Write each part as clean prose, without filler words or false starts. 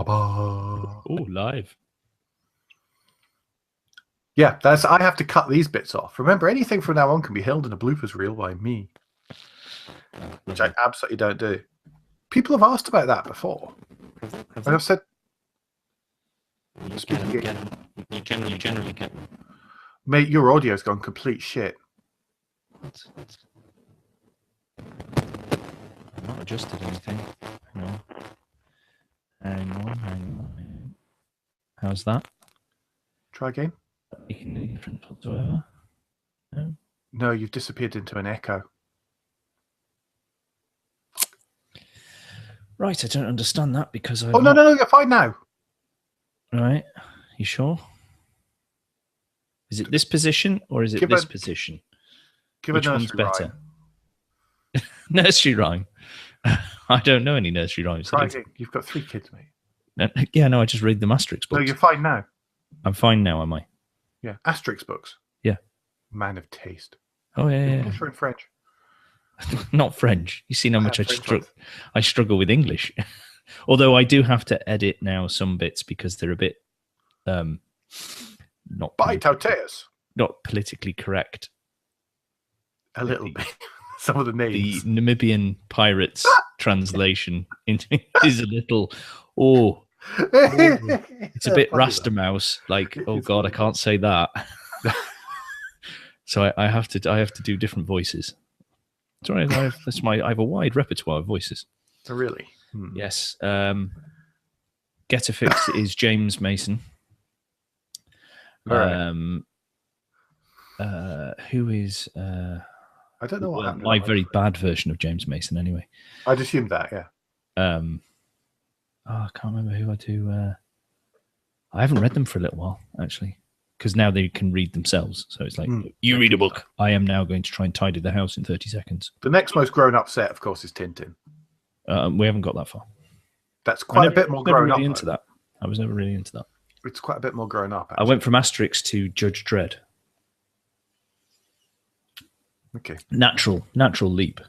Oh, live. Yeah, I have to cut these bits off. Remember, anything from now on can be held in a bloopers reel by me, which I absolutely don't do. People have asked about that before, and I've said, You generally get them. mate, your audio's gone complete shit. I've not adjusted anything. Hang on. How's that? Try again. Making any difference whatsoever? No. No, you've disappeared into an echo. Right, I don't understand that because I've no, you're fine now. Right, you sure? Is it this position or is it this position? Give Which a one's nursery better? rhyme. Nursery rhyme. I don't know any nursery rhymes. Try again. You've got 3 kids, mate. Yeah, no, I just read the Asterix books. No, you're fine now. I'm fine now, am I? Yeah, Asterix books. Yeah. Man of taste. Oh, yeah. English or in French? Not French. You see how much I struggle with English. Although I do have to edit now some bits because they're a bit not politically correct. A little bit. Some of the names. The Namibian pirates translation is a little it's a bit Rastamouse, like, oh god, I can't say that. So I have to do different voices. Sorry, I have a wide repertoire of voices. Oh, really? Yes. Get a Fix is James Mason. Right. Who is I don't know what happened. My very bad version of James Mason, anyway. I'd assumed that, yeah. I can't remember who I do. I haven't read them for a little while, actually, because now they can read themselves. So it's like, you read a book. I am now going to try and tidy the house in 30 seconds. The next most grown-up set, of course, is Tintin. We haven't got that far. That's quite a bit more grown up. Into that. I was never really into that. It's quite a bit more grown up. Actually. I went from Asterix to Judge Dredd. Okay. Natural leap.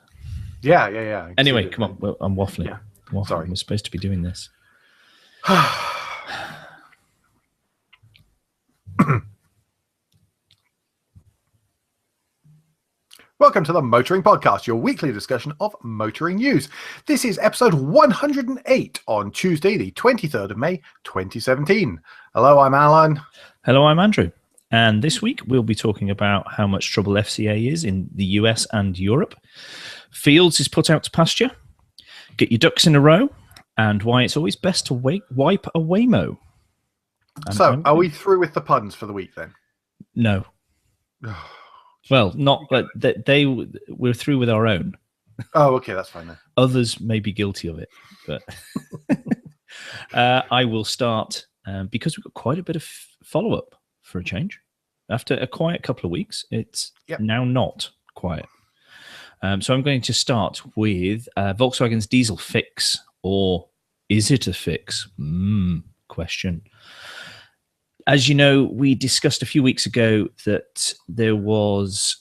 Yeah. Anyway, come on. Well, I'm waffling. Yeah. Sorry. We're supposed to be doing this. Welcome to the Motoring Podcast, your weekly discussion of motoring news. This is episode 108 on Tuesday, the 23rd of May, 2017. Hello, I'm Alan. Hello, I'm Andrew. And this week we'll be talking about how much trouble FCA is in the US and Europe. Fields is put out to pasture. Get your ducks in a row. And why it's always best to wipe a Waymo. So, are we through with the puns for the week then? No. Well, not, but we're through with our own. Oh, okay, that's fine then. Others may be guilty of it, but I will start because we've got quite a bit of follow-up for a change. After a quiet couple of weeks, it's now not quiet. So I'm going to start with Volkswagen's diesel fix, or is it a fix? Question. As you know, we discussed a few weeks ago that there was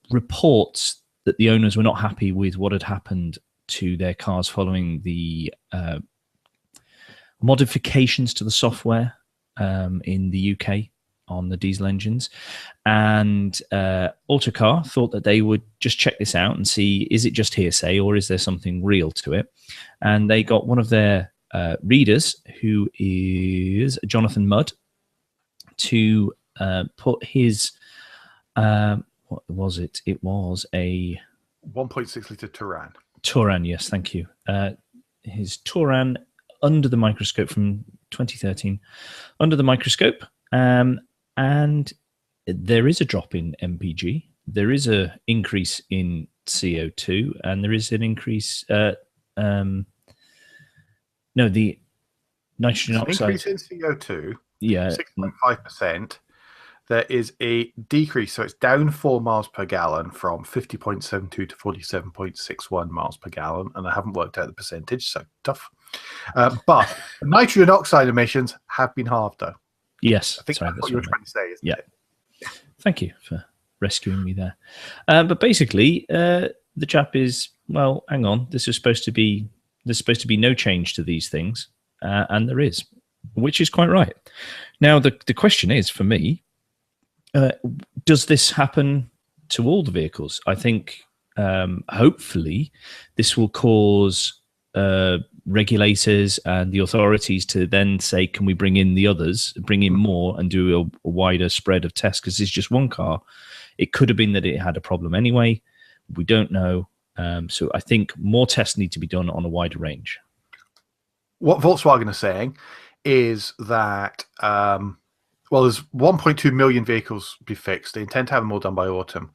reports that the owners were not happy with what had happened to their cars following the modifications to the software in the UK on the diesel engines. And Autocar thought that they would just check this out and see, is it just hearsay or is there something real to it? And they got one of their readers, who is Jonathan Mudd, to put his what was it? It was a 1.6 litre Touran. Touran, yes, thank you. His Touran under the microscope from 2013, under the microscope, and there is a drop in MPG. There is an increase in CO2, and there is an increase. The nitrogen oxide. Increase in CO2. Yeah, 6.5%. There is a decrease, so it's down 4 miles per gallon from 50.72 to 47.61 miles per gallon, and I haven't worked out the percentage, so tough. But nitrogen oxide emissions have been halved, though. Yes, I think that's what you were trying to say, isn't it? Yeah. Thank you for rescuing me there. But basically, the chap is, well, hang on, there's supposed to be no change to these things. and there is, which is quite right. Now, the question is, for me, does this happen to all the vehicles? I think hopefully this will cause regulators and the authorities to then say, can we bring in the others, bring in more and do a wider spread of tests? Because it's just one car. It could have been that it had a problem anyway. We don't know. So I think more tests need to be done on a wider range. What Volkswagen are saying is that, well, there's 1.2 million vehicles be fixed. They intend to have them all done by autumn.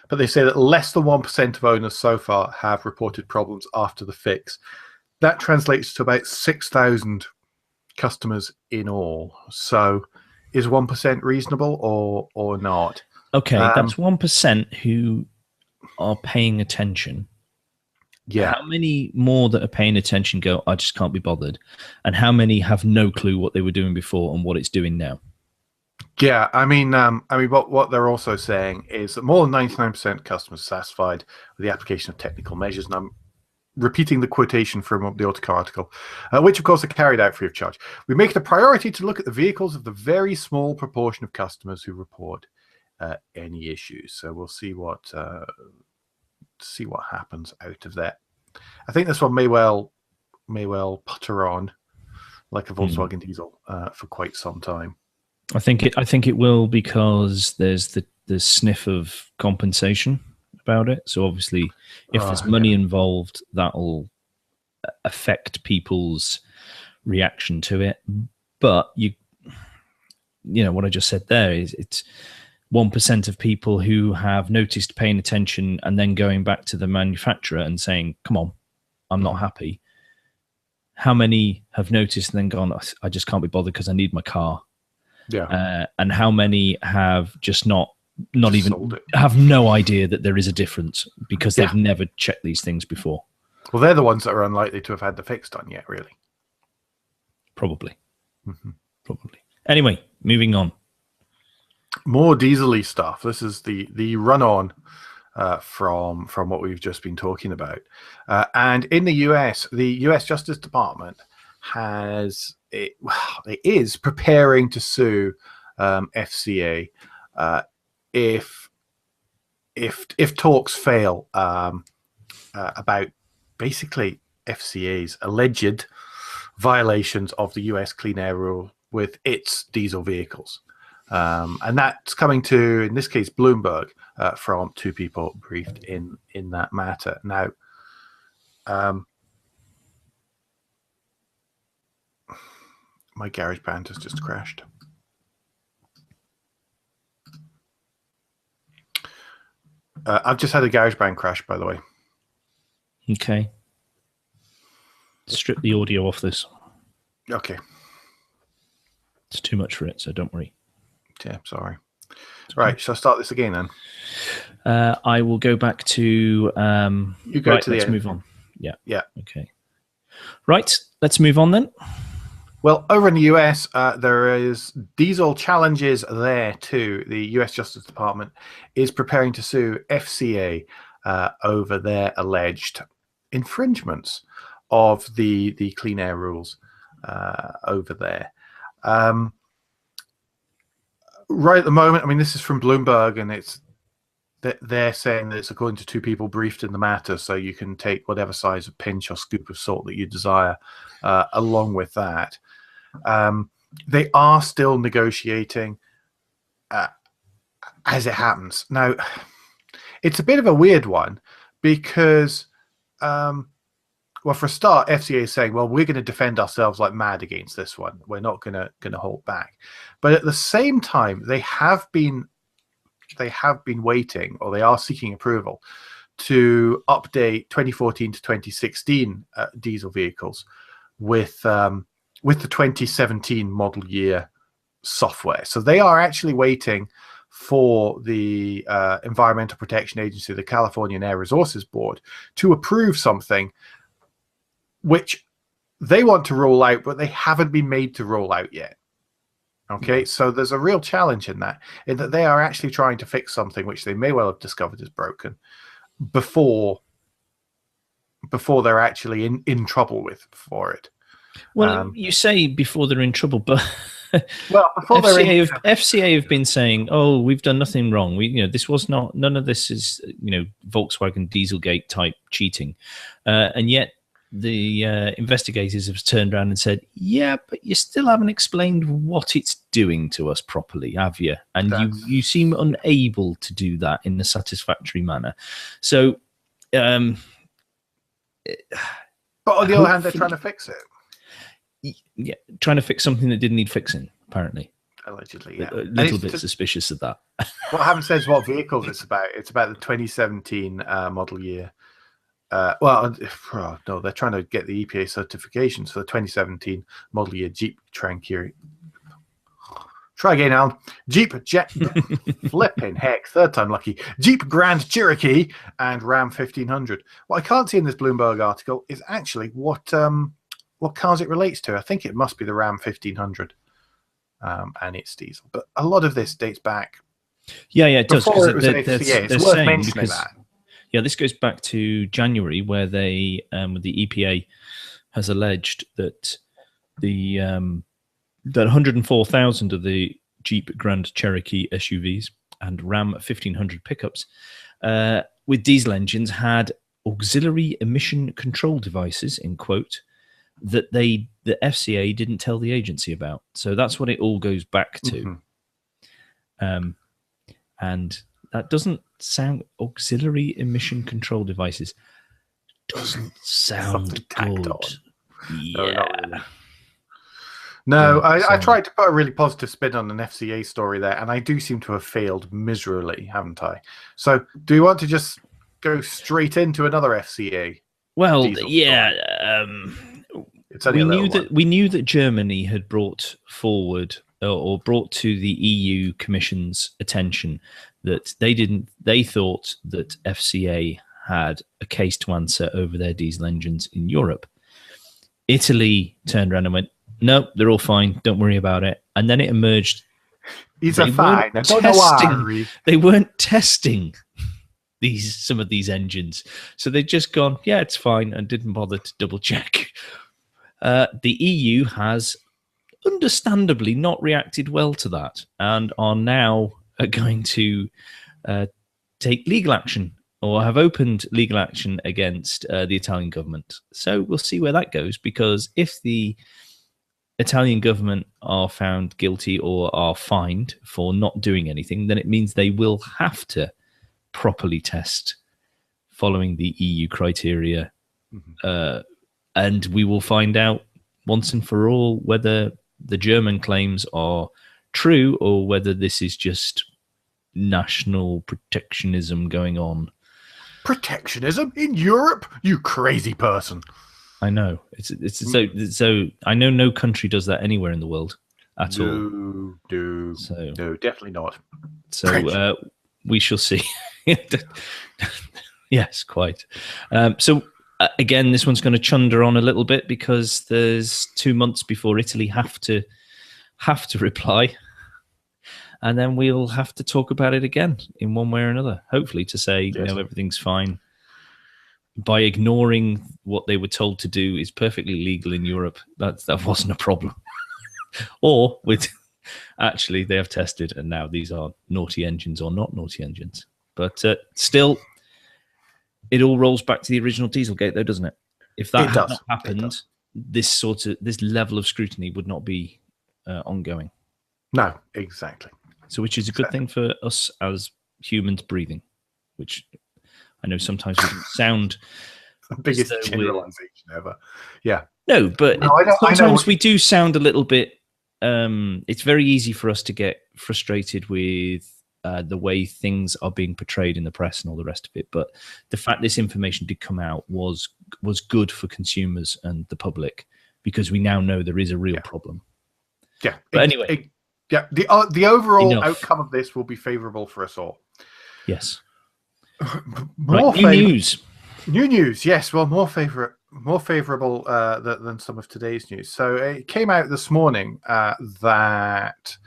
But they say that less than 1% of owners so far have reported problems after the fix. That translates to about 6,000 customers in all. So is 1% reasonable or not? Okay, that's 1% who are paying attention. Yeah. How many more that are paying attention go, I just can't be bothered? And how many have no clue what they were doing before and what it's doing now? Yeah, I mean, what they're also saying is that more than 99% of customers are satisfied with the application of technical measures. And I'm repeating the quotation from the Autocar article, which, of course, are carried out free of charge. We make it a priority to look at the vehicles of the very small proportion of customers who report any issues. So we'll see what happens out of that. I think this one may well putter on like a Volkswagen diesel for quite some time. I think it will, because there's the sniff of compensation about it. So obviously, if there's money involved, that'll affect people's reaction to it. But you know what I just said there is it's 1% of people who have noticed, paying attention, and then going back to the manufacturer and saying, "Come on, I'm not happy." How many have noticed and then gone, "I just can't be bothered because I need my car"? Yeah. And how many have just not even have no idea that there is a difference because they've never checked these things before? Well, they're the ones that are unlikely to have had the fix done yet, really. Probably. Probably. Anyway, moving on. More diesel-y stuff. This is the run-on from what we've just been talking about. And in the US, the US Justice Department is preparing to sue FCA if talks fail about basically FCA's alleged violations of the US Clean Air Rule with its diesel vehicles. And that's coming to, in this case, Bloomberg, from two people briefed in that matter. Now, my GarageBand has just crashed. I've just had a GarageBand crash, by the way. Okay. Strip the audio off this. Okay. It's too much for it, so don't worry. Yeah, sorry. Right, shall I start this again then? I will go back to... you go right, to the let's end. Move on. Yeah. Yeah. Okay. Right, let's move on then. Well, over in the US, there is diesel challenges there too. The US Justice Department is preparing to sue FCA over their alleged infringements of the clean air rules over there. Right at the moment, I mean, this is from Bloomberg, and they're saying that it's according to two people briefed in the matter, so you can take whatever size of pinch or scoop of salt that you desire along with that. They are still negotiating as it happens. Now, it's a bit of a weird one because, well, for a start, FCA is saying, well, we're going to defend ourselves like mad against this one. We're not going to hold back. But at the same time, they have been waiting, or they are seeking approval to update 2014 to 2016 diesel vehicles with the 2017 model year software. So they are actually waiting for the Environmental Protection Agency, the California Air Resources Board, to approve something which they want to roll out, but they haven't been made to roll out yet. Okay, so there's a real challenge in that they are actually trying to fix something which they may well have discovered is broken before they're actually in trouble for it. Well, you say before they're in trouble, but well, before FCA have been saying, "Oh, we've done nothing wrong. This was not. None of this is, Volkswagen Dieselgate type cheating," and yet the investigators have turned around and said, "Yeah, but you still haven't explained what it's doing to us properly, have you? And you seem unable to do that in a satisfactory manner." So, but on the other hand, they're trying to fix it. Yeah, trying to fix something that didn't need fixing, apparently. Allegedly, yeah. A little bit suspicious of that. Well, I haven't said what vehicles it's about. It's about the 2017 model year. No, they're trying to get the EPA certification. So the 2017 model year Jeep Cherokee. Try again, Alan. Jeep Jet flipping heck, third time lucky. Jeep Grand Cherokee and Ram 1500. What I can't see in this Bloomberg article is actually what cars it relates to. I think it must be the Ram 1500, and it's diesel. But a lot of this dates back. Yeah, it does. Before it was FCA. It's worth mentioning that. Yeah, this goes back to January, where the EPA has alleged that that 104,000 of the Jeep Grand Cherokee SUVs and Ram 1500 pickups with diesel engines had auxiliary emission control devices, in quote, that the FCA didn't tell the agency about. So that's what it all goes back to. Mm-hmm. And that doesn't sound, auxiliary emission control devices doesn't sound good. Yeah. No, I tried to put a really positive spin on an FCA story there, and I do seem to have failed miserably, haven't I? So do you want to just go straight into another FCA? Well, yeah. We knew that Germany had brought forward or brought to the EU Commission's attention that they thought that FCA had a case to answer over their diesel engines in Europe. Italy turned around and went, "No, they're all fine. Don't worry about it." And then it emerged. These are fine. I don't know why. They weren't testing some of these engines. So they'd just gone, "Yeah, it's fine," and didn't bother to double check. The EU has understandably not reacted well to that and are now going to take legal action or have opened legal action against the Italian government. So we'll see where that goes, because if the Italian government are found guilty or are fined for not doing anything, then it means they will have to properly test following the EU criteria. Mm-hmm. And we will find out once and for all whether the German claims are true or whether this is just national protectionism going on. Protectionism in Europe? You crazy person. I know. It's so I know no country does that anywhere in the world at all. No, definitely not. So we shall see. Yes, quite. So again, this one's going to chunder on a little bit because there's 2 months before Italy have to reply, and then we'll have to talk about it again in one way or another. Hopefully, to say everything's fine. By ignoring what they were told to do is perfectly legal in Europe. That wasn't a problem. Or with actually they have tested and now these are naughty engines or not naughty engines. But still, it all rolls back to the original Dieselgate, though, doesn't it? If that had not happened, this level of scrutiny would not be ongoing. No, exactly. So, which is a good thing for us as humans breathing, which I know sometimes we don't sound the biggest generalization ever. Yeah. No, but sometimes we do sound a little bit. It's very easy for us to get frustrated with the way things are being portrayed in the press and all the rest of it. But the fact this information did come out was good for consumers and the public, because we now know there is a real problem. Yeah. But anyway. The overall outcome of this will be favourable for us all. Yes. New news. Yes, well, more favourable than some of today's news. So it came out this morning that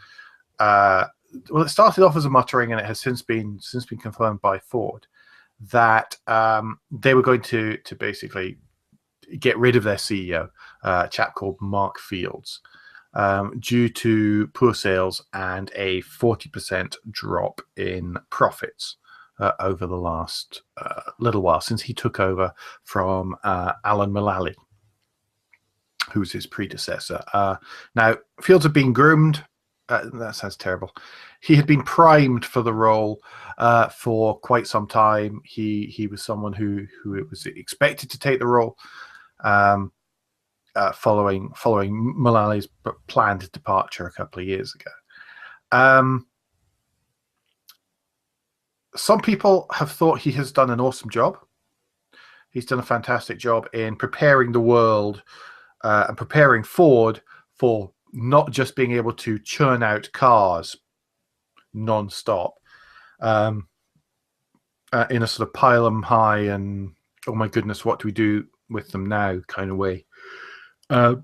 it started off as a muttering, and it has since been confirmed by Ford that they were going to basically get rid of their CEO, a chap called Mark Fields, due to poor sales and a 40% drop in profits over the last little while since he took over from Alan Mullally, who's his predecessor. Now, Fields had been groomed. That sounds terrible. He had been primed for the role for quite some time. He was someone who was expected to take the role following Mullally's planned departure a couple of years ago. Some people have thought he has done an awesome job. He's done a fantastic job in preparing the world and preparing Ford for not just being able to churn out cars non-stop in a sort of pile them high and, oh my goodness, what do we do with them now kind of way. Pardon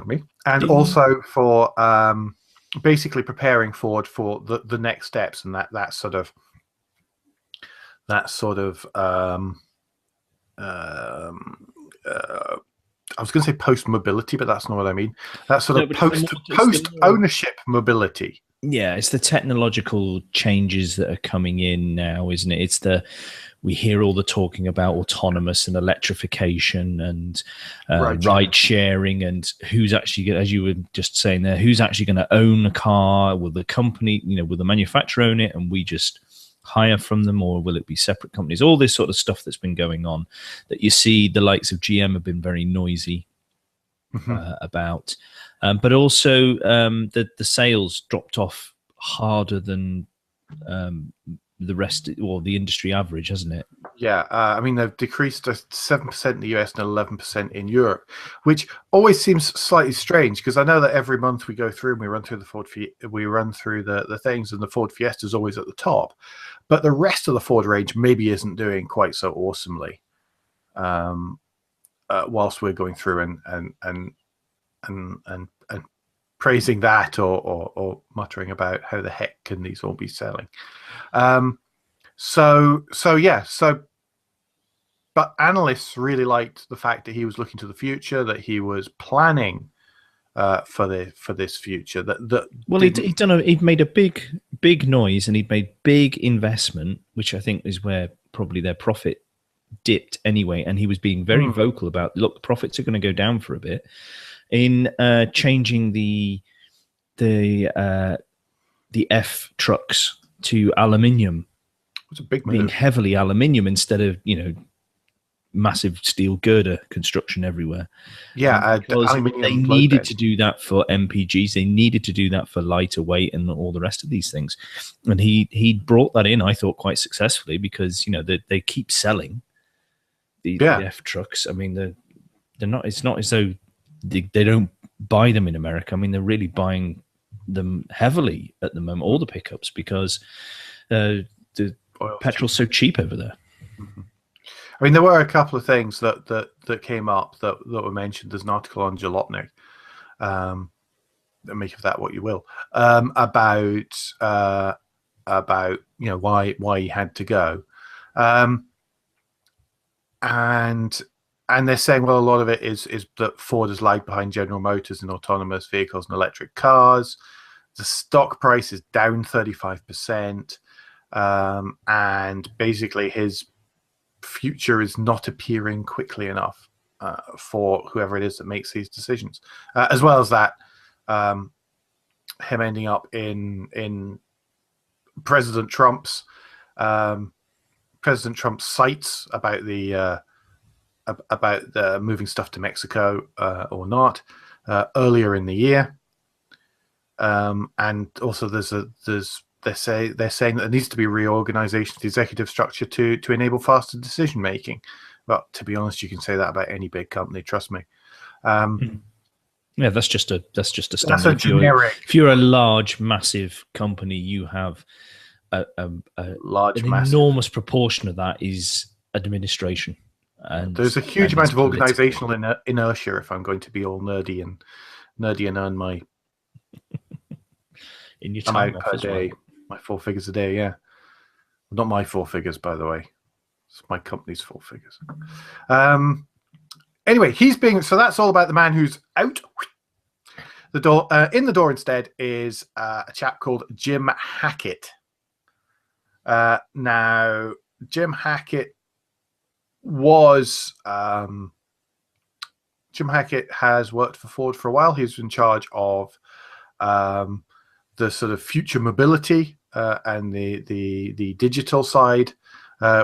me. And also for basically preparing Ford for the next steps and that sort of I was going to say post mobility, but that's not what I mean. That sort of post ownership mobility. Yeah, it's the technological changes that are coming in now, isn't it? We hear all the talking about autonomous and electrification and ride sharing, and who's actually, as you were just saying there, who's actually going to own a car? Will the company, will the manufacturer own it, and we just hire from them, or will it be separate companies? All this sort of stuff that's been going on that you see the likes of GM have been very noisy about, but also the sales dropped off harder than the rest or the industry average, hasn't it? Yeah, I mean, they've decreased to 7% in the US and 11% in Europe, which always seems slightly strange because I know that every month we go through and we run through the things, and the Ford Fiesta is always at the top, but the rest of the Ford range maybe isn't doing quite so awesomely. Whilst we're going through and praising that or muttering about how the heck can these all be selling. But analysts really liked the fact that he was looking to the future, that he was planning for this future. He'd made a big noise, and he'd made big investment, which I think is where probably their profit dipped anyway. And he was being very vocal about, look, the profits are going to go down for a bit, in changing the F trucks to aluminium. It's a big move. Being heavily aluminium instead of massive steel girder construction everywhere. Yeah, they needed to do that for MPGs. They needed to do that for lighter weight and all the rest of these things. And he brought that in, I thought, quite successfully, because they keep selling the F trucks. I mean, they're not. It's not as though they don't buy them in America. I mean, they're really buying them heavily at the moment, all the pickups, because the petrol's so cheap over there. Mm-hmm. I mean, there were a couple of things that came up that were mentioned. There's an article on Jalopnik, make of that what you will, about why he had to go, and they're saying, well, a lot of it is that Ford has lagged behind General Motors in autonomous vehicles and electric cars. The stock price is down 35%, and basically his future is not appearing quickly enough for whoever it is that makes these decisions, as well as that him ending up in President Trump's sights about the moving stuff to Mexico or not earlier in the year, and also they're saying that there needs to be reorganization of the executive structure to enable faster decision making. Well, to be honest, you can say that about any big company. Trust me. Yeah, that's just a standard. If you're a large, massive company, you have an enormous proportion of that is administration. And there's a huge amount of organizational inertia. If I'm going to be all nerdy and earn my in your time per day. My 4 figures a day, yeah. Not my 4 figures, by the way. It's my company's 4 figures. Anyway, so that's all about the man who's out. The door in the door instead is a chap called Jim Hackett. Now, Jim Hackett has worked for Ford for a while. He's in charge of the sort of future mobility and the digital side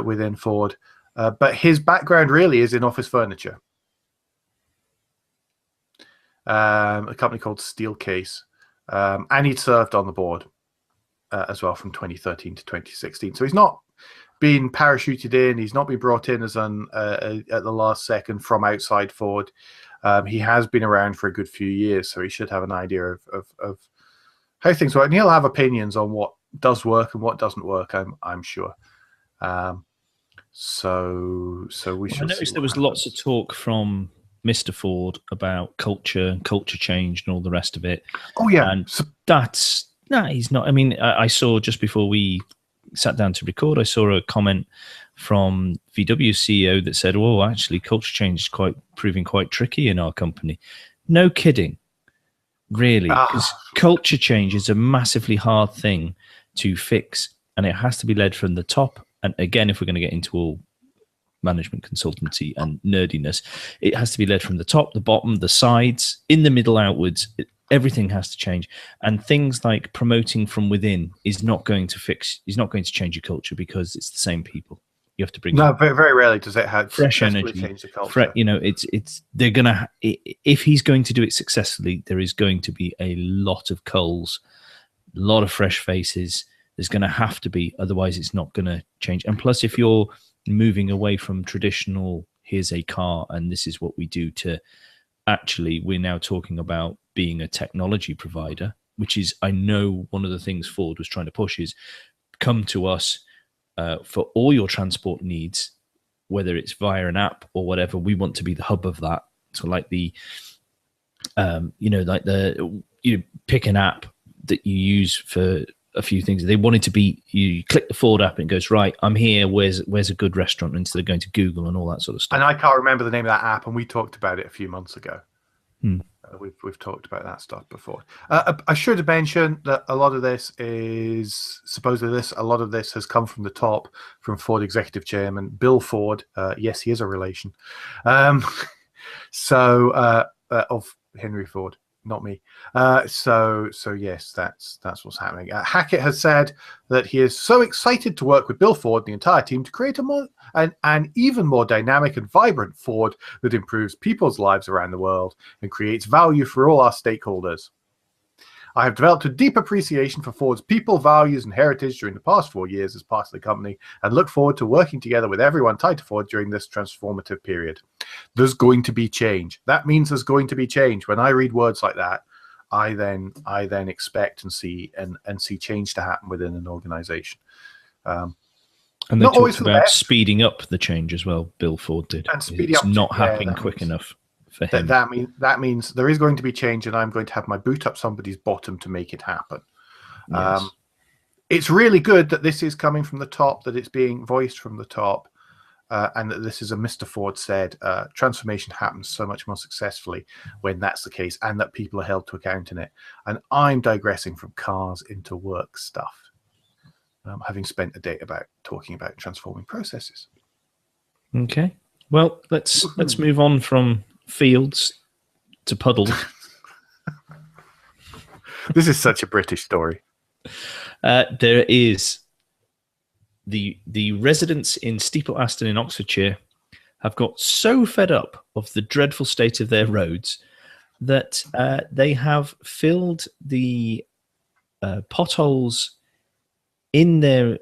within Ford. But his background really is in office furniture. A company called Steelcase. And he'd served on the board as well from 2013 to 2016. So he's not been parachuted in. He's not been brought in as at the last second from outside Ford. He has been around for a good few years, so he should have an idea of how things work. And he'll have opinions on what does work and what doesn't work, I'm sure. So we should. I noticed there was lots of talk from Mr. Ford about culture and culture change and all the rest of it. Oh yeah, and he's not. I mean, I saw just before we sat down to record, I saw a comment from VW CEO that said, "Oh, actually, culture change is proving quite tricky in our company." No kidding, really, because culture change is a massively hard thing to fix, and it has to be led from the top. And again, if we're going to get into all management consultancy and nerdiness, it has to be led from the top, the bottom, the sides, in the middle, outwards. Everything has to change, and things like promoting from within is not going to change your culture, because it's the same people. You have to bring very, very rarely does it have fresh energy, change the culture. They're gonna, if he's going to do it successfully, there is going to be a lot of coals, a lot of fresh faces. There's going to have to be, otherwise it's not going to change. And plus, if you're moving away from traditional, here's a car and this is what we do, to actually, we're now talking about being a technology provider, which is, I know one of the things Ford was trying to push is come to us for all your transport needs, whether it's via an app or whatever. We want to be the hub of that. So like you pick an app that you use for a few things. They wanted to be, you click the Ford app and it goes, right, I'm here, where's a good restaurant, instead of going to Google and all that sort of stuff. And I can't remember the name of that app, and we talked about it a few months ago. We've talked about that stuff before. I should have mentioned that a lot of this has come from the top, from Ford Executive Chairman Bill Ford. Yes, he is a relation. Of Henry Ford, not me. So yes, that's what's happening. Hackett has said that he is so excited to work with Bill Ford and the entire team to create an even more dynamic and vibrant Ford that improves people's lives around the world and creates value for all our stakeholders. I have developed a deep appreciation for Ford's people, values, and heritage during the past 4 years as part of the company, and look forward to working together with everyone tied to Ford during this transformative period. There's going to be change. That means there's going to be change. When I read words like that, I then expect and see change to happen within an organization. And they talked about speeding up the change as well. Bill Ford did. And it's not happening quick enough for him. That means there is going to be change, and I'm going to have my boot up somebody's bottom to make it happen. Yes. It's really good that this is coming from the top, that it's being voiced from the top, and that this is a Mr. Ford said transformation happens so much more successfully when that's the case, and that people are held to account in it. And I'm digressing from cars into work stuff. Having spent a day talking about transforming processes. Okay, well, let's move on from fields to puddles. This is such a British story. There is the residents in Steeple Aston in Oxfordshire have got so fed up of the dreadful state of their roads that they have filled the potholes in their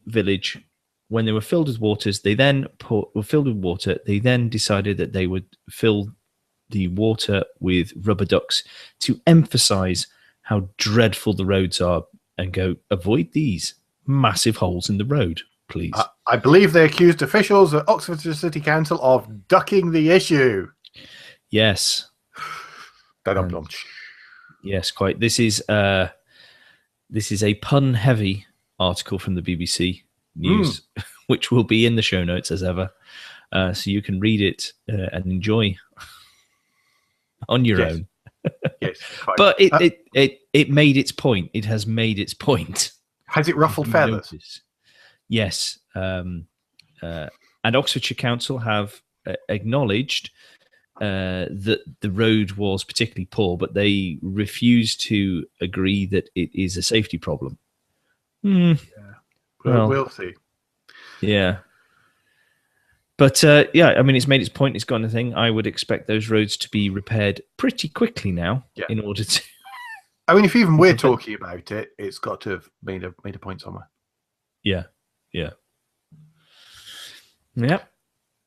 village. When they were filled with waters, they then decided that they would fill the water with rubber ducks to emphasize how dreadful the roads are, and go, avoid these massive holes in the road, please. I believe they accused officials at Oxfordshire City Council of ducking the issue. Yes. Yes, quite. This is a pun-heavy article from the BBC News, which will be in the show notes as ever. so you can read it and enjoy on your own. Yes, fine. But it made its point. It has made its point. Has it ruffled feathers? Notice. Yes. And Oxfordshire Council have acknowledged that the road was particularly poor, but they refused to agree that it is a safety problem. Yeah. We'll see. Yeah. But it's made its point. It's gone a thing. I would expect those roads to be repaired pretty quickly now in order to. I mean, if even we're talking about it, it's got to have made a point somewhere. Yeah.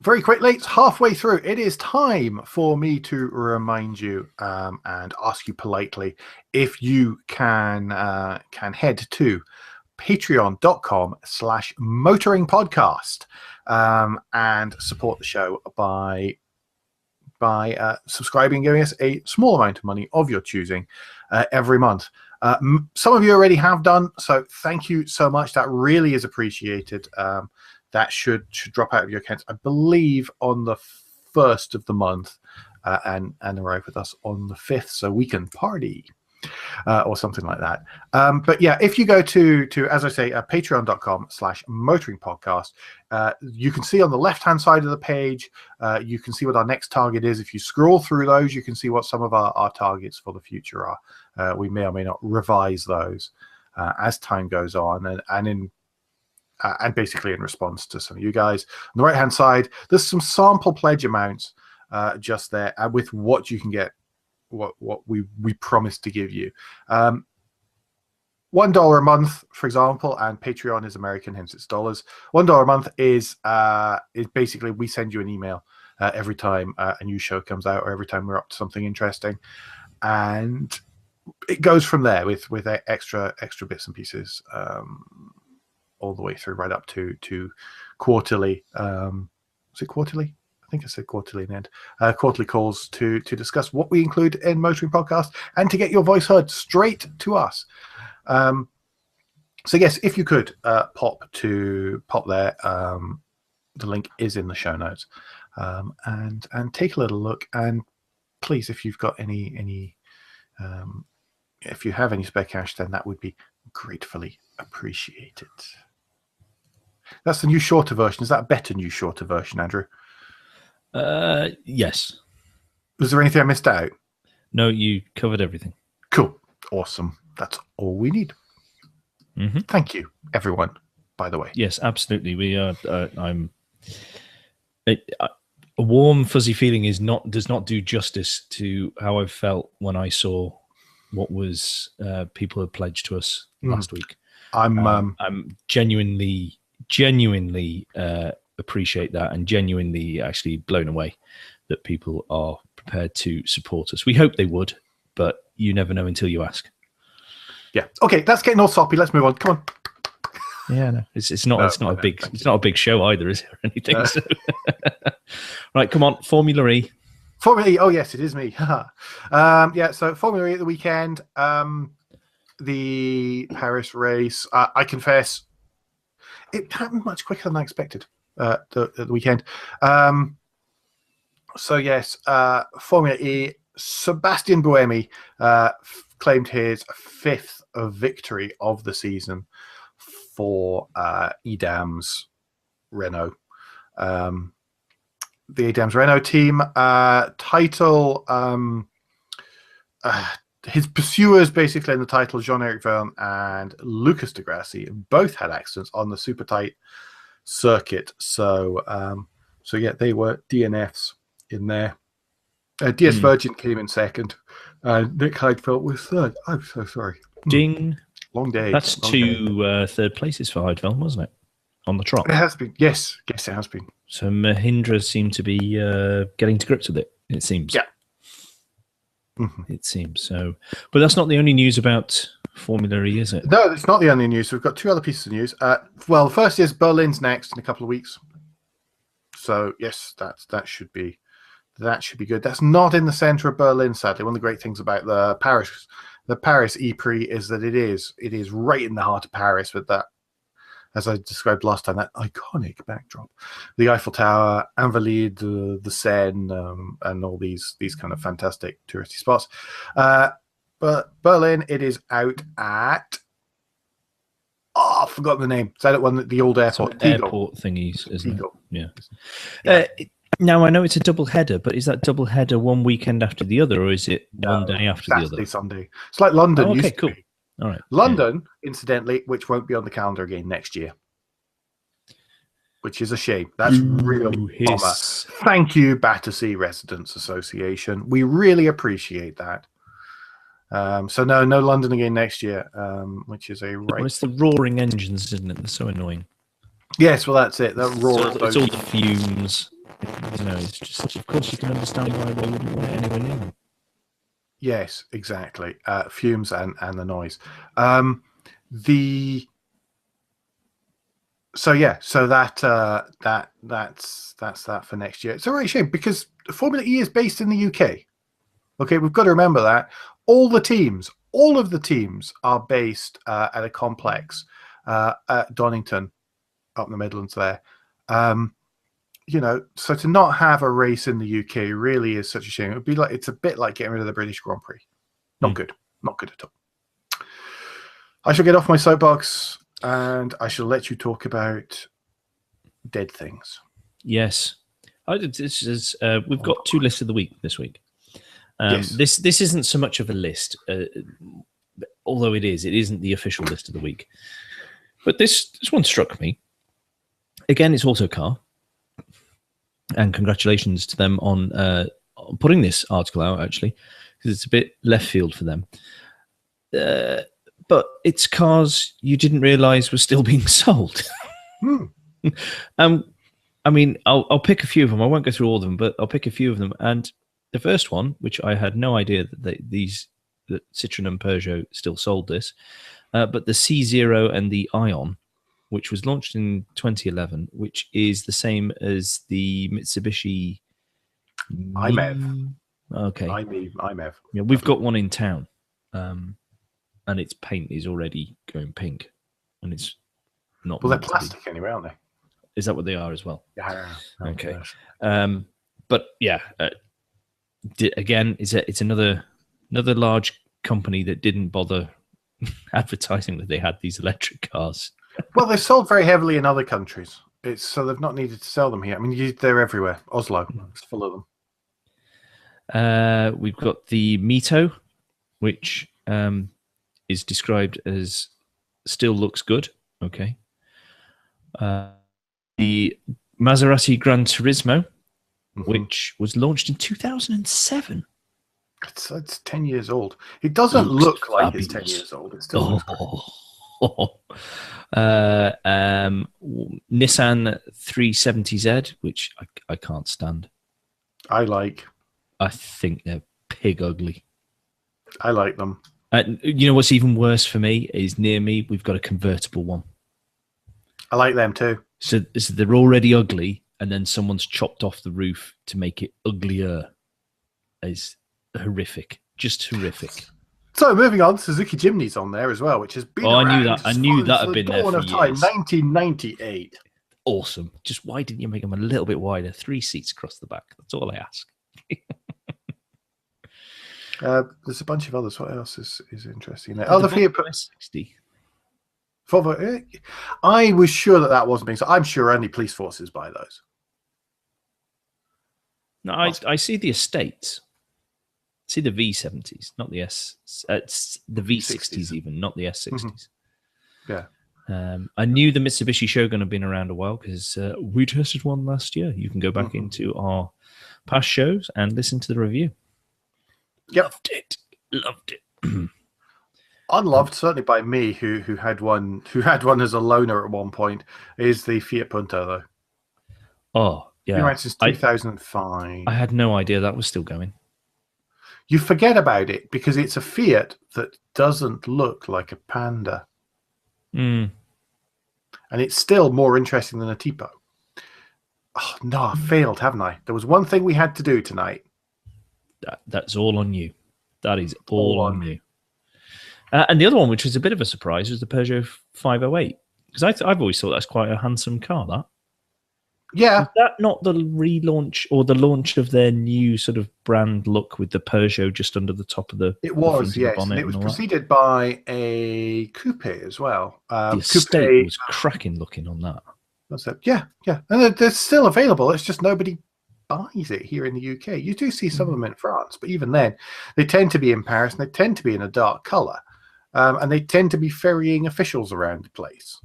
Very quickly, it's halfway through. It is time for me to remind you and ask you politely if you can head to patreon.com/motoringpodcast and support the show by subscribing and giving us a small amount of money of your choosing every month. Some of you already have done, so thank you so much. That really is appreciated. That should drop out of your accounts, I believe, on the 1st of the month and arrive with us on the 5th, so we can party. Or something like that. But yeah, if you go to as I say, patreon.com/motoringpodcast, you can see on the left-hand side of the page, you can see what our next target is. If you scroll through those, you can see what some of our targets for the future are. We may or may not revise those as time goes on, and basically in response to some of you guys. On the right-hand side, there's some sample pledge amounts just there with what you can get. What we promised to give you. $1 a month, for example, and Patreon is American, hence it's dollars. $1 a month is basically we send you an email every time a new show comes out or every time we're up to something interesting, and it goes from there with extra bits and pieces all the way through right up to quarterly. Is it quarterly? I think I said quarterly in the end. Quarterly calls to discuss what we include in Motoring Podcast and to get your voice heard straight to us. So yes, if you could pop there, the link is in the show notes, and take a little look. And please, if you've got any if you have any spare cash, then that would be gratefully appreciated. That's the new shorter version. Is that a better new shorter version, Andrew? Yes. Was there anything I missed out? No, you covered everything. Cool. Awesome. That's all we need. Mm-hmm. Thank you, everyone, by the way. Yes, absolutely. We are. A warm, fuzzy feeling does not do justice to how I felt when I saw what was people had pledged to us last week. I'm genuinely appreciate that, and genuinely actually blown away that people are prepared to support us. We hope they would, but you never know until you ask. Yeah. Okay, that's getting all soppy. Let's move on. Come on. Yeah, no, it's not a big show either, is it, or anything? No. So. Right, come on, Formula E. Formula E. Oh yes, it is me. Yeah. So Formula E at the weekend, the Paris race. I confess, it happened much quicker than I expected. The weekend. So yes, Formula E. Sebastian Buemi claimed his 5th victory of the season for Edam's Renault. The Edam's Renault team title. His pursuers, basically in the title, Jean-Eric Vergne and Lucas de Grassi, both had accidents on the super tight circuit. So yeah, they were DNFs in there. DS Virgin came in second. Nick Heidfeld was third. I'm so sorry. Ding. Long day. That's two third places for Heidfeld, wasn't it? On the trot. It has been. Yes, it has been. So Mahindra seem to be getting to grips with it, it seems. Yeah. It seems so. But that's not the only news about Formula E, is it? No, it's not the only news. We've got 2 other pieces of news. Well, the first is Berlin's next in a couple of weeks. So yes, that should be good. That's not in the center of Berlin, sadly. One of the great things about the Paris E-Prix is that it is right in the heart of Paris with that as I described last time, that iconic backdrop, the Eiffel Tower, Invalides, the Seine, and all these kind of fantastic touristy spots. But Berlin, it is out at. Oh, I've forgotten the name. Is that one? The old airport. Airport thingies, isn't Tegel. it? Yeah. Now I know it's a double header, but is that double header one weekend after the other, or is it one day after the other? Sunday. It's like London. Okay, cool. All right. London, incidentally, which won't be on the calendar again next year, which is a shame. That's really a bummer. Thank you, Battersea Residents Association. We really appreciate that. So no London again next year, which is a right. Well, it's the roaring engines, isn't it? They're so annoying. Yes, well that's it. That roar. It's all the fumes. It's just. Of course, you can understand why they wouldn't want it anywhere near them. Yes, exactly. Fumes and the noise. So that's that for next year. It's a right shame because Formula E is based in the UK. Okay, we've got to remember that. All of the teams are based at a complex at Donington, up in the Midlands there. So to not have a race in the UK really is such a shame. It's a bit like getting rid of the British Grand Prix. Not good at all. I shall get off my soapbox and I shall let you talk about dead things. Yes, we've got two lists of the week this week. Yes. This isn't so much of a list, although it isn't the official list of the week. But this one struck me. Again, it's Autocar, and congratulations to them on putting this article out, actually, because it's a bit left field for them. But it's cars you didn't realise were still being sold. I mean, I'll pick a few of them. I won't go through all of them, but I'll pick a few of them. And the first one, which I had no idea that Citroën and Peugeot still sold this, but the C0 and the Ion, which was launched in 2011, which is the same as the Mitsubishi IMEV. Okay. IMEV. Yeah, we've got one in town, and its paint is already going pink, and it's not. Well, they're plastic anyway, aren't they? Is that what they are as well? Yeah. Okay. But yeah. Again, it's another large company that didn't bother advertising that they had these electric cars. Well, they're sold very heavily in other countries. So they've not needed to sell them here. I mean, they're everywhere. Oslo, it's full of them. We've got the Mito, which is described as still looks good. Okay. The Maserati Gran Turismo, which was launched in 2007. It's 10 years old. It doesn't look like it's 10 years old. It's still Nissan 370Z, which I can't stand. I think they're pig ugly. I like them. You know what's even worse for me is near me we've got a convertible one. I like them too. So they're already ugly, and then someone's chopped off the roof to make it uglier. Is horrific, just horrific. So moving on, Suzuki Jimny's on there as well, which has been. I knew that had been there for years. 1998. Awesome. Just why didn't you make them a little bit wider? 3 seats across the back. That's all I ask. There's a bunch of others. What else is interesting there? The Fiat S60. Volvo. I was sure that wasn't being. So I'm sure only police forces buy those. No, I see the estates. See the V70s, not the the V60s even, not the S60s. Yeah. I knew the Mitsubishi Shogun had been around a while because we tested one last year. You can go back into our past shows and listen to the review. Yep. Loved it. Unloved, certainly by me, who had one as a loaner at one point, is the Fiat Punto though. Oh yeah, been around since 2005. I had no idea that was still going. You forget about it because it's a Fiat that doesn't look like a Panda. And it's still more interesting than a Tipo. Oh, no, I failed, haven't I? There was one thing we had to do tonight. That's all on you. That is all on you. And the other one, which was a bit of a surprise, was the Peugeot 508. Because I've always thought that's quite a handsome car. That Yeah, is that not the relaunch or the launch of their new sort of brand look with the Peugeot just under the top of the it the was, front of the yes, and bonnet it was and all that? preceded by a coupe as well. The Coupe, estate was cracking looking on that. what's that? Yeah, yeah, and they're still available. It's just nobody buys it here in the UK. You do see some of them in France, but even then, they tend to be in Paris and they tend to be in a dark color, and they tend to be ferrying officials around the place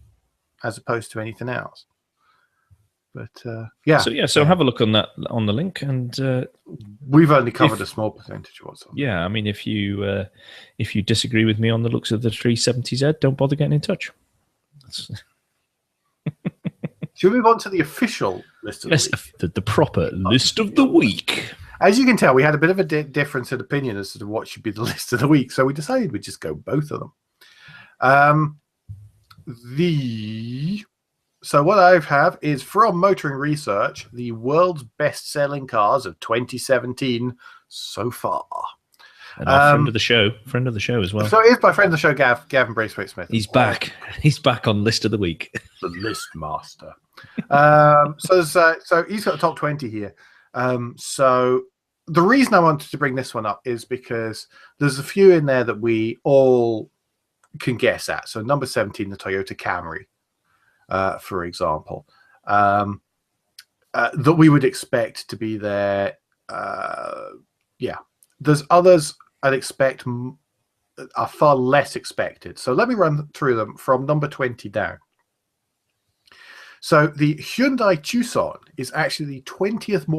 as opposed to anything else. But yeah, So have a look on that on the link, and we've only covered a small percentage of what's on. Yeah, I mean, if you disagree with me on the looks of the 370Z, don't bother getting in touch. Should we move on to the official list of the week? The proper list of the week. As you can tell, we had a bit of a difference in opinion as to what should be the list of the week, so we decided we'd just go both of them. So what I have is from Motoring Research, the world's best-selling cars of 2017 so far. And our friend of the show as well. So it is my friend of the show, Gavin Braithwaite Smith. He's back. He's back on list of the week. The list master. So he's got the top 20 here. So the reason I wanted to bring this one up is because there's a few in there that we all can guess at. So number 17, the Toyota Camry. For example, that we would expect to be there. There's others I'd expect are far less expected. So let me run through them from number 20 down. So the Hyundai Tucson is actually the 20th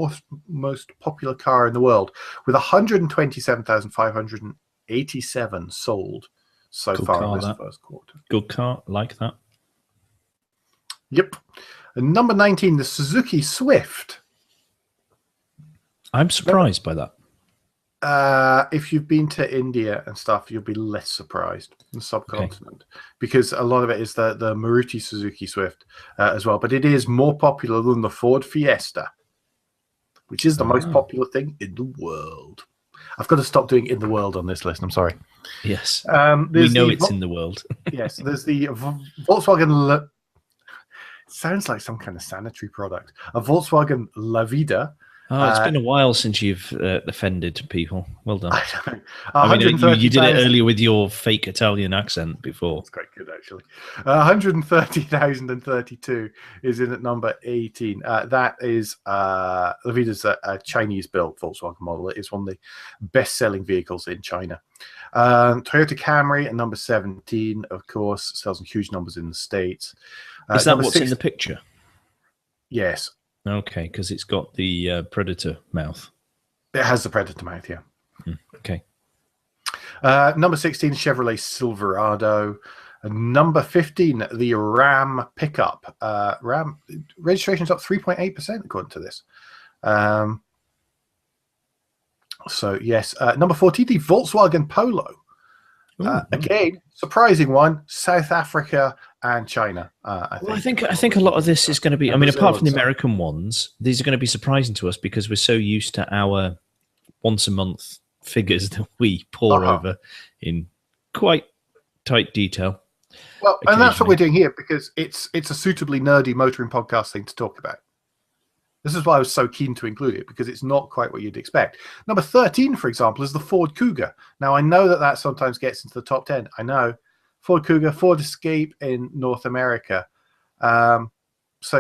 most popular car in the world, with 127,587 sold so far in this first quarter. Good car, like that. Yep. And number 19, the Suzuki Swift. I'm surprised by that. If you've been to India and stuff, you'll be less surprised in the subcontinent, because a lot of it is the Maruti Suzuki Swift as well. But it is more popular than the Ford Fiesta, which is the most popular thing in the world. I've got to stop doing in the world on this list. I'm sorry. Yes. We know it's in the world. Yes. There's the Volkswagen. Sounds like some kind of sanitary product. A Volkswagen La Vida. Oh, it's been a while since you've offended people. Well done. I mean, you did it earlier with your fake Italian accent before. It's quite good, actually. 130,032 is in at number 18. That is La Vida's a Chinese-built Volkswagen model. It is one of the best-selling vehicles in China. Toyota Camry at number 17, of course, sells in huge numbers in the States. Is that what's in the picture? Yes. Okay, because it's got the Predator mouth. It has the Predator mouth, yeah. Okay. Number 16, Chevrolet Silverado. Number 15, the Ram pickup. Ram registration's up 3.8% according to this. So yes, number 14, the Volkswagen Polo. Again, surprising one, South Africa and China. I think a lot of this is going to be, I mean, apart from the American ones, these are going to be surprising to us because we're so used to our once a month figures that we pour over in quite tight detail. Well, and that's what we're doing here, because it's a suitably nerdy motoring podcast thing to talk about. This is why I was so keen to include it, because it's not quite what you'd expect. Number 13, for example, is the Ford Kuga. Now, I know that sometimes gets into the top 10. I know. Ford Kuga, Ford Escape in North America. So,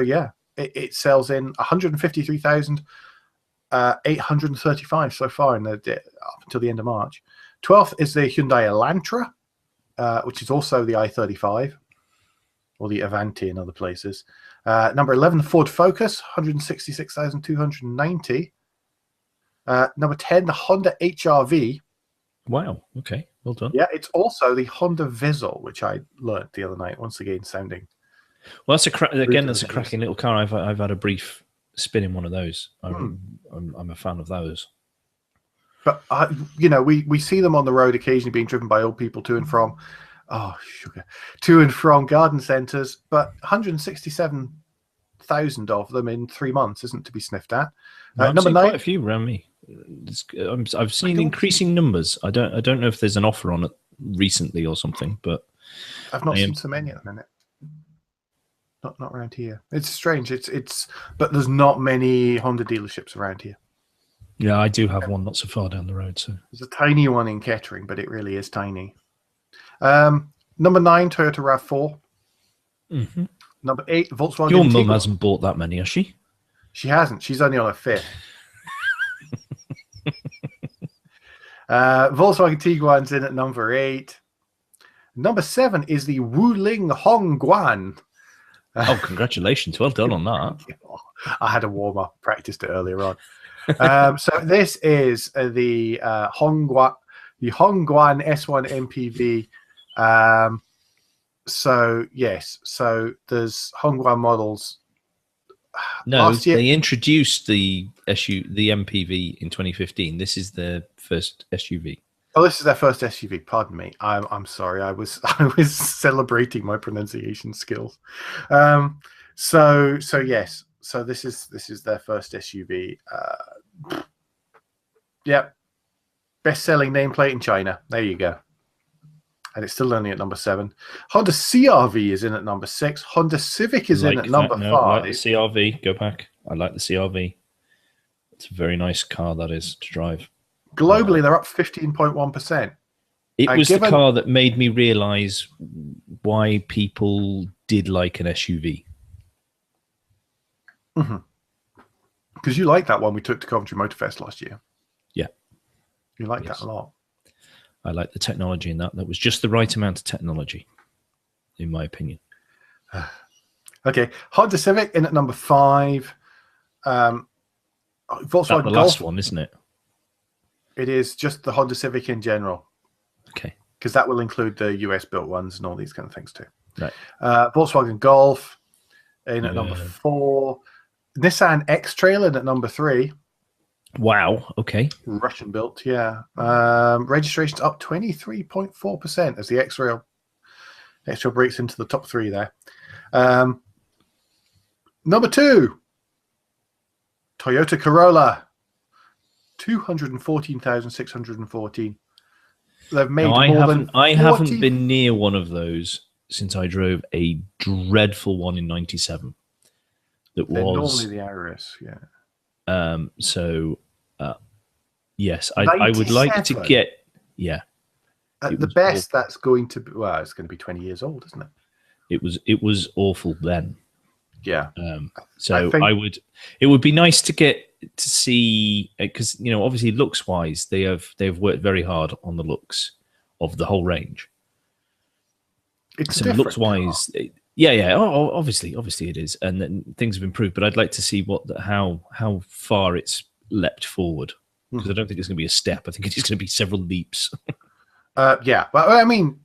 yeah, it sells in 153,835 so far up until the end of March. 12th is the Hyundai Elantra, which is also the i35, or the Avanti in other places. Number 11, the Ford Focus, 166,290. Number 10, the Honda HR-V. Wow. Okay. Well done. Yeah, it's also the Honda Vizzle, which I learned the other night. Once again, sounding. Well, that's a cracking little car. I've had a brief spin in one of those. I'm a fan of those. But we see them on the road occasionally being driven by old people to and from. Oh, sugar. To and from garden centres, but 167,000 of them in 3 months isn't to be sniffed at. Number 9, quite a few around me. I've seen increasing numbers. I don't know if there's an offer on it recently or something, but I've not seen so many at the minute. Not around here. It's strange. But there's not many Honda dealerships around here. Yeah, I do have one not so far down the road. So there's a tiny one in Kettering, but it really is tiny. Number 9, Toyota RAV4. Mm-hmm. Number 8, Volkswagen. Your mum hasn't bought that many, has she? She hasn't. She's only on her 5th. Volkswagen Tiguan's in at number 8. Number 7 is the Wuling Hongguan. Oh, congratulations. Well done on that. I had a warm-up, practiced it earlier on. So this is the Hongguan S1 MPV. So yes, so there's Hongguan models. No, they introduced the MPV in 2015. This is their first SUV. Oh, this is their first SUV. Pardon me. I'm sorry. I was celebrating my pronunciation skills. So yes. So this is their first SUV. Yep. Best-selling nameplate in China. There you go. And it's still only at number 7. Honda CR-V is in at number 6. Honda Civic is in at number 5. I like the CR-V. Go back. I like the CR-V. It's a very nice car, that is, to drive. Globally, they're up 15.1%. It was the car that made me realize why people did like an SUV. Because you liked that one we took to Coventry Motor Fest last year. Yeah. You liked that a lot. I like the technology in that. That was just the right amount of technology, in my opinion. Okay. Honda Civic in at number 5. Volkswagen That's the last one, isn't it? It is just the Honda Civic in general. Okay. Because that will include the US built ones and all these kind of things too. Right. Volkswagen Golf in at number 4. Nissan X-Trail in at number 3. Wow. Okay. Russian built, yeah. Registration's up 23.4% as the X-Trail breaks into the top 3 there. Number 2, Toyota Corolla, 214,614. They've made I haven't been near one of those since I drove a dreadful one in '97. That was normally the Iris, yeah. Yes, I would like to get, yeah. At the best, that's going to be, well, it's going to be 20 years old, isn't it? It was awful then. Yeah. So it would be nice to get to see, because, you know, obviously looks wise, they've worked very hard on the looks of the whole range. It's looks wise. Yeah. Oh, obviously it is, and then things have improved. But I'd like to see how far it's leapt forward, because I don't think it's going to be a step. I think it's going to be several leaps. Yeah, but I mean,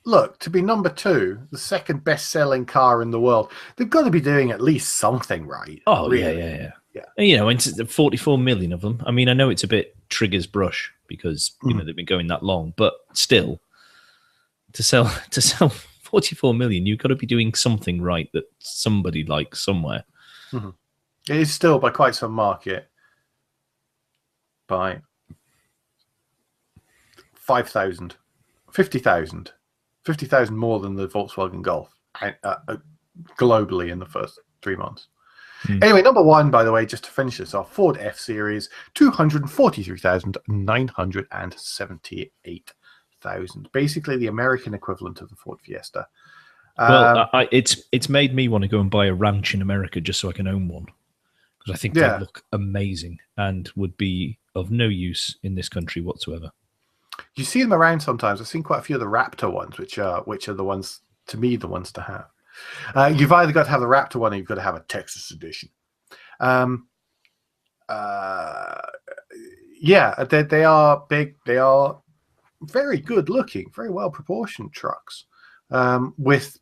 look, to be number 2, the second best-selling car in the world, they've got to be doing at least something right. Oh, really. Yeah. And, you know, and 44 million of them. I mean, I know it's a bit triggers brush because you know they've been going that long, but still, to sell 44 million, you've got to be doing something right that somebody likes somewhere. It is still by quite some market. By 5,000, 50,000 more than the Volkswagen Golf globally in the first 3 months. Anyway, number 1, by the way, just to finish this off, Ford F-Series, 243,978. Basically the American equivalent of the Ford Fiesta. Well, it's made me want to go and buy a ranch in America just so I can own one, because I think they look amazing and would be of no use in this country whatsoever. You see them around sometimes. I've seen quite a few of the Raptor ones, which are the ones, to me, the ones to have. You've either got to have the Raptor one or you've got to have a Texas edition. Yeah, they are big. They are very good looking, very well proportioned trucks, with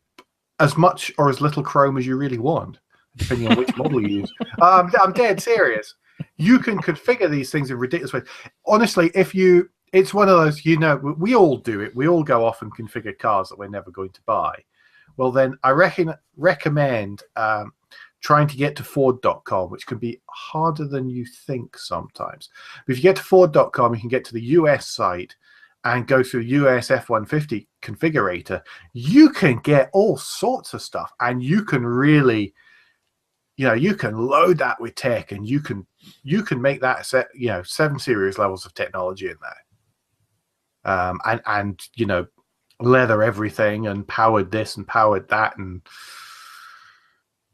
as much or as little chrome as you really want, depending on which model you use. I'm dead serious. You can configure these things in ridiculous ways. Honestly, it's one of those, you know, we all do it. We all go off and configure cars that we're never going to buy. Well, then I recommend trying to get to Ford.com, which can be harder than you think sometimes. But if you get to Ford.com, you can get to the US site and go through US F-150. configurator, you can get all sorts of stuff, and you can really, you can load that with tech, and you can make that set, 7 series levels of technology in there, and leather everything and powered this and powered that and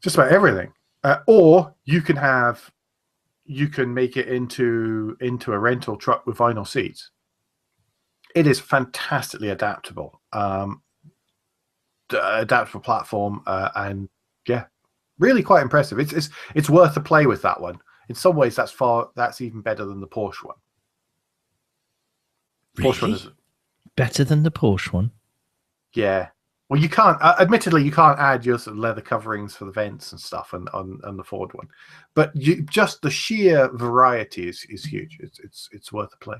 just about everything. Or you can make it into a rental truck with vinyl seats. It is fantastically adaptable, adaptable platform, and yeah, really quite impressive. It's worth a play with that one. In some ways, that's even better than the Porsche one. Really? Porsche one is better than the Porsche one. Yeah. Well, you can't. Admittedly, you can't add your sort of leather coverings for the vents and stuff on the Ford one, but just the sheer variety is huge. It's worth a play.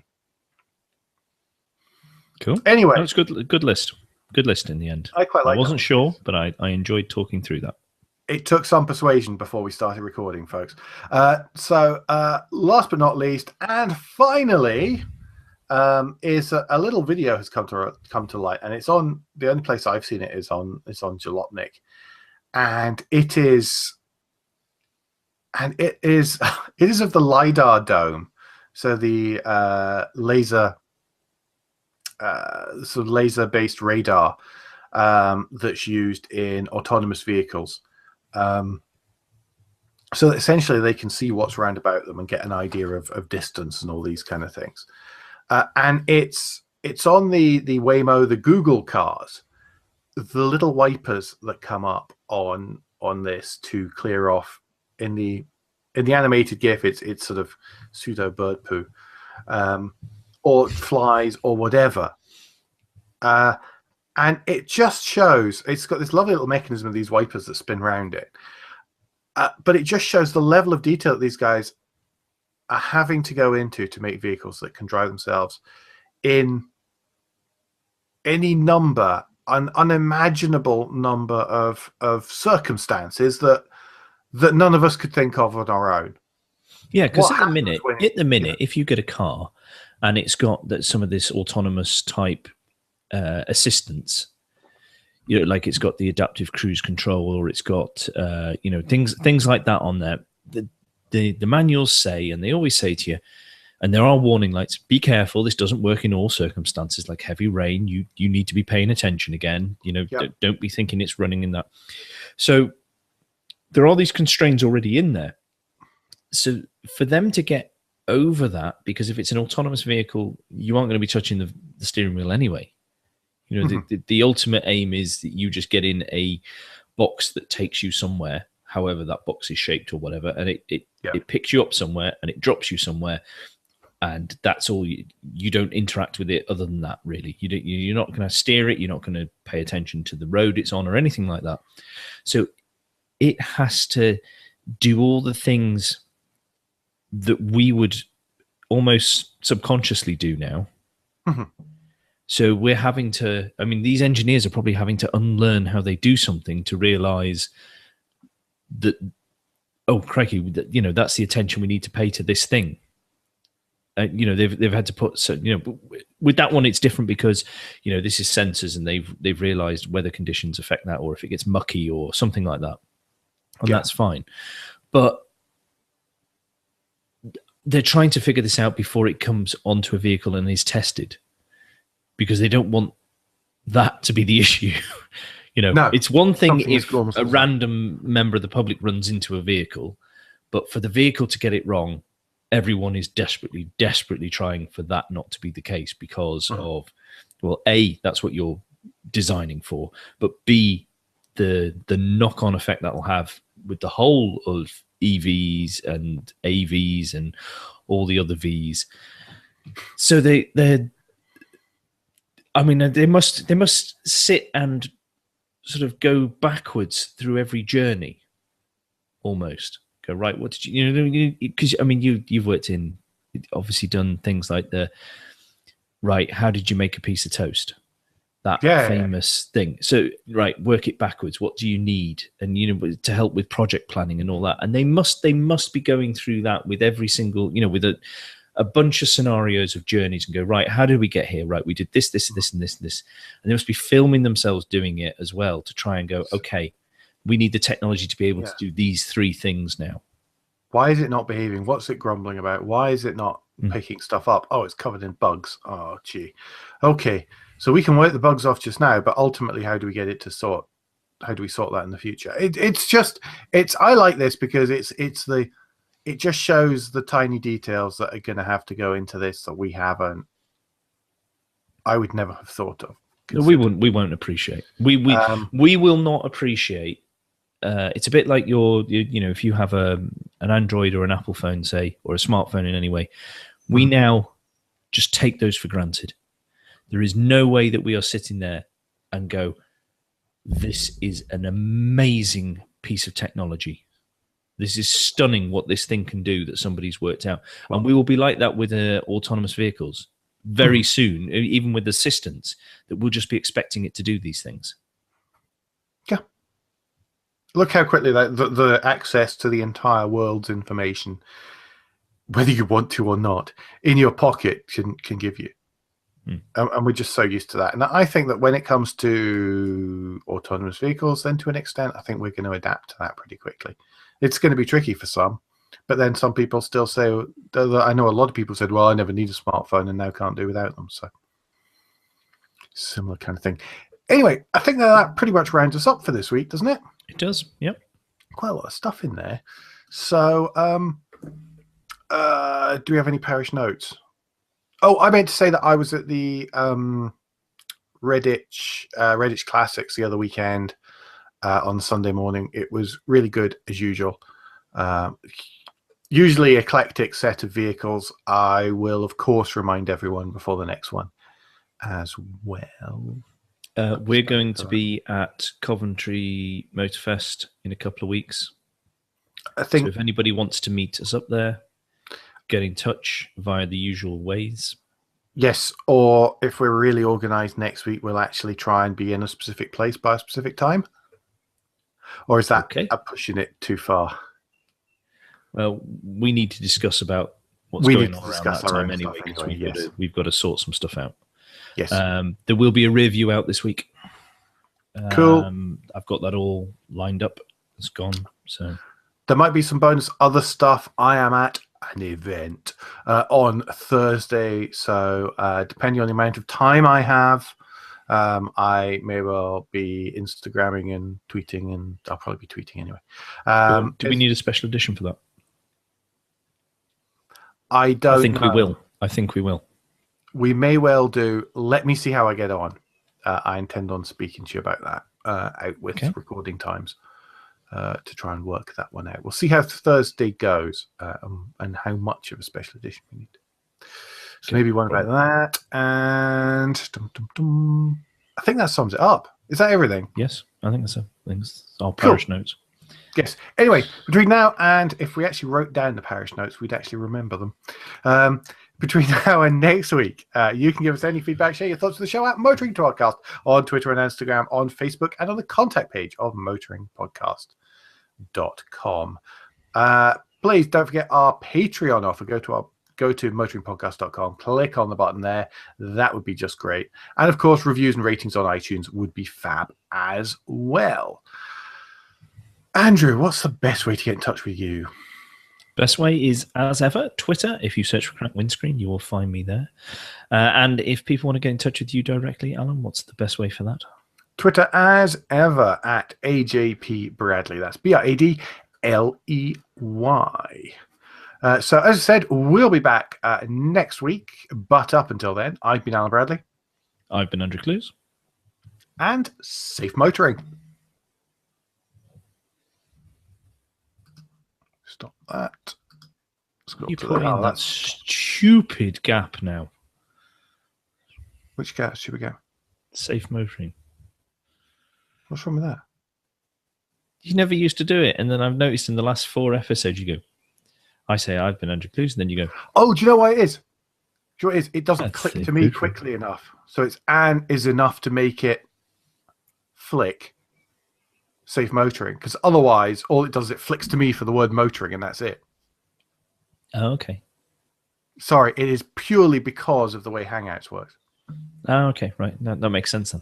Cool. Anyway, that's good list. Good list in the end. I quite like. I wasn't sure, but I enjoyed talking through that. It took some persuasion before we started recording, folks. So last but not least, and finally, is a little video has come to light, and it's on, the only place I've seen it is on Jalopnik, and it is of the LiDAR dome, so the sort of laser based radar that's used in autonomous vehicles. So essentially they can see what's round about them and get an idea of distance and all these kind of things. And it's on the Waymo, the Google cars, the little wipers that come up on this to clear off in the animated GIF. It's sort of pseudo bird poo, or flies or whatever. And it just shows, it's got this lovely little mechanism of these wipers that spin around it. But it just shows the level of detail that these guys are having to go into to make vehicles that can drive themselves in any number, an unimaginable number of circumstances that none of us could think of on our own. Yeah, because at the minute, if you get a car and it's got some of this autonomous type assistance, like it's got the adaptive cruise control, or it's got things like that on there. The manuals say, and they always say to you, and there are warning lights, be careful, this doesn't work in all circumstances, like heavy rain, you need to be paying attention again, don't be thinking it's running in that. So there are these constraints already in there. So for them to get over that, because if it's an autonomous vehicle, you aren't going to be touching the steering wheel anyway. The ultimate aim is that you just get in a box that takes you somewhere, however that box is shaped or whatever, and it picks you up somewhere and it drops you somewhere, and that's all. You don't interact with it other than that, really. You're not going to steer it, you're not going to pay attention to the road it's on or anything like that. So it has to do all the things that we would almost subconsciously do now. Mm-hmm. So we're having to, these engineers are probably having to unlearn how they do something to realize that, oh, crikey, that's the attention we need to pay to this thing. They've had to put, with that one, it's different because, this is sensors, and they've realized weather conditions affect that, or if it gets mucky or something like that. And that's fine. But they're trying to figure this out before it comes onto a vehicle and is tested, because they don't want that to be the issue. No, it's one thing if a random member of the public runs into a vehicle, but for the vehicle to get it wrong, everyone is desperately, desperately trying for that not to be the case because of, well, A, that's what you're designing for, but B, the knock-on effect that will have with the whole of EVs and AVs and all the other Vs. So they must sit and sort of go backwards through every journey, almost. Go, right, what did you because you've worked in, obviously done things like how did you make a piece of toast? That famous thing. So, right, work it backwards. What do you need? And, to help with project planning and all that. And they must be going through that with every single, with a a bunch of scenarios of journeys and go, right, how did we get here? Right, we did this, this, this, and this, and this. And they must be filming themselves doing it as well to try and go, okay, we need the technology to be able to do these 3 things now. Why is it not behaving? What's it grumbling about? Why is it not picking stuff up? Oh, it's covered in bugs. Oh, gee. Okay, so we can work the bugs off just now, but ultimately, how do we get it to sort? How do we sort that in the future? I like this because it just shows the tiny details that are going to have to go into this that we haven't. I would never have thought of. No, we won't appreciate. We will not appreciate. It's a bit like if you have an Android or an Apple phone, say, or a smartphone in any way, we now just take those for granted. There is no way that we are sitting there and go, this is an amazing piece of technology. This is stunning what this thing can do that somebody's worked out. And we will be like that with autonomous vehicles very soon, even with assistance, that we'll just be expecting it to do these things. Yeah. Look how quickly the access to the entire world's information, whether you want to or not, in your pocket can give you. And we're just so used to that. And I think that when it comes to autonomous vehicles, then to an extent, I think we're going to adapt to that pretty quickly. It's going to be tricky for some, but then some people still say, I know a lot of people said, well, I never need a smartphone and now can't do without them. So similar kind of thing. Anyway, I think that pretty much rounds us up for this week, doesn't it? It does, yep. Quite a lot of stuff in there. So do we have any parish notes? Oh, I meant to say that I was at the Redditch Classics the other weekend on Sunday morning. It was really good as usual. Usually eclectic set of vehicles. I will, of course, remind everyone before the next one as well. We're going to be at Coventry Motorfest in a couple of weeks. I think so if anybody wants to meet us up there, get in touch via the usual ways. Yes, or if we're really organized next week, we'll actually try and be in a specific place by a specific time. Or is that pushing it too far? Well, we need to discuss about what's going on around that time anyway, because we've got to sort some stuff out. Yes. There will be a review out this week. Cool. I've got that all lined up. It's gone. So there might be some bonus other stuff. I am at an event on Thursday, so depending on the amount of time I have, I may well be Instagramming and tweeting, and I'll probably be tweeting anyway. Do we need a special edition for that? I don't think know. We will. I think we will. We may well do. Let me see how I get on. I intend on speaking to you about that out with recording times to try and work that one out. We'll see how Thursday goes and how much of a special edition we need. So maybe one about that. And I think that sums it up. Is that everything? Yes, I think that's our parish notes. Yes. Anyway, between now and if we actually wrote down the parish notes, we'd actually remember them. Between now and next week, you can give us any feedback, share your thoughts on the show at Motoring Podcast on Twitter and Instagram, on Facebook, and on the contact page of motoringpodcast.com. Please don't forget our Patreon offer. Go to motoringpodcast.com, click on the button there. That would be just great. And of course, reviews and ratings on iTunes would be fab as well. Andrew, what's the best way to get in touch with you? Best way is, as ever, Twitter. If you search for Cracked Windscreen, you will find me there. And if people want to get in touch with you directly, Alan, what's the best way for that? Twitter, as ever, at AJP Bradley. That's BRADLEY. So, as I said, we'll be back next week. But up until then, I've been Alan Bradley. I've been Andrew Clews. And safe motoring. Stop that. You put in that stupid gap now. Which gap should we go? Safe motoring. What's wrong with that? You never used to do it, and then I've noticed in the last 4 episodes you go, I say I've been Andrew Clews, and then you go, oh, do you know why it is? Do you know what it is? It doesn't click to me quickly enough. So it's "and" is enough to make it flick safe motoring, because otherwise all it does is it flicks to me for the word motoring and that's it. Oh, okay. Sorry, it is purely because of the way Hangouts works. Oh, okay, right. That makes sense then.